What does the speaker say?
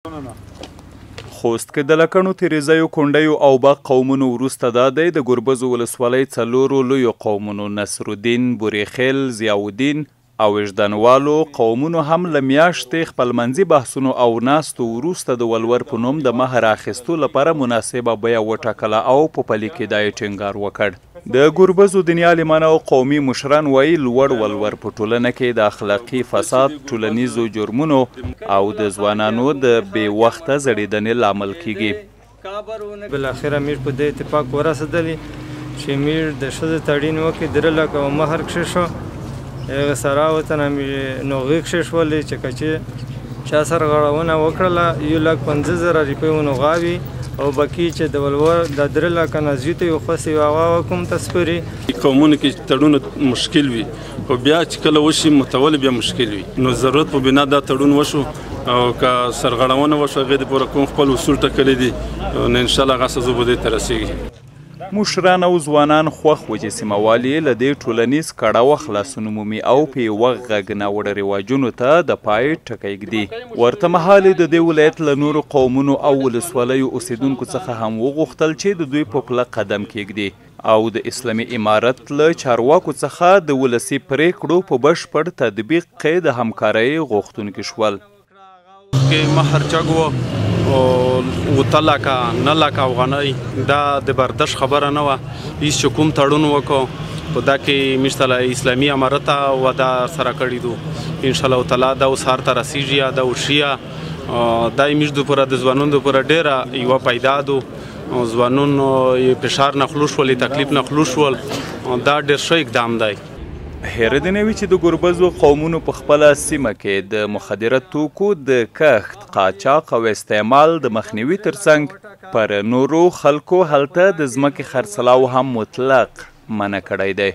خوست کې د لکڼو تیریزیو کونډیو او باغ قومونو وروسته دا دی د ګربزو ولسوالۍ څلورو لویو قومونو نصرالدین، بوریخیل، ضیاءالدین او وجدانوالو قومونو هم له میاشتې خپلمنځي بحثونو او ناستو وروسته د ولور په نوم د مهر اخیستو لپاره مناسبه بیه وټاکله او په پلي کېدا یې ټینګار وکړ. د ګربزو دیني عالمانو او قومي مشران وایي لوړ ولور په ټولنه کې د اخلاقي فساد، ټولنیزو جرمونو او د ځوانانو د بې وخته زړېدنې لامل کیږي. بالاخره میر په دې اتفاق ورسېدلی چې میر د ښځې تړین وکړي 3 لکه مهر کښېښه. هغه سره وطن نوغې کښېښولې چې که چې چا سره غړونه وکړله 1,50,000 روپۍ ونغاوي او بقي چې د ولور د 3 لکه نه زیاته یو خوښي هغه کوم تسپري قومونو کې تړون مشکل وي او بیا چې کله وشي متول بیا مشکل وي نو ضرورت په بنا دا تړون وشو او که سرغړونه وشو هغې دپاره کوم خپل اصول ټاکلي دي نو انشاءالله هغه سزا به دې ته رسېږي. مشران او ځوانان خوښ و چې سیمهوال یې له دې ټولنیز کړاوه خلاصون مومي او په یوه غږ ناوړه رواجونو ته د پای ټکی ږدي. ورته مهال د دې ولایت له نورو قومونو او ولسوالیو اوسیدونکو څخه هم وغوښتل چې د دوی په پله قدم کیږدي او د اسلامي امارت له چارواکو څخه د ولسي پریکړو په بشپړ تطبیق د همکارۍ غوښتونکي شول. مهر چګو او 8 لکه 9 لکه افغانۍ دا د برداشت خبره نه وه. هېڅ چې کوم تړون وکړو په دا کې موږ ته اسلامي امارت وعده سره کړي دو انشاءالله تعالی دا اوس هر ته رسېږي یا دا وشي دا یې موږ دپاره د ځوانانو دپاره ډېره یوه پیدا دو. ځوانان فشار نه خلوص شول، تکلیف نه خلوص شول، دا ډېر ښه اقدام دی. هیره دې نه وي چې د ګربزو قومونو په خپله سیمه کې د مخدره توکو د کښت، قاچاق او استعمال د مخنیوي ترڅنګ پر نورو خلکو هلته د ځمکې خرڅلاو هم مطلق منع کړی دی.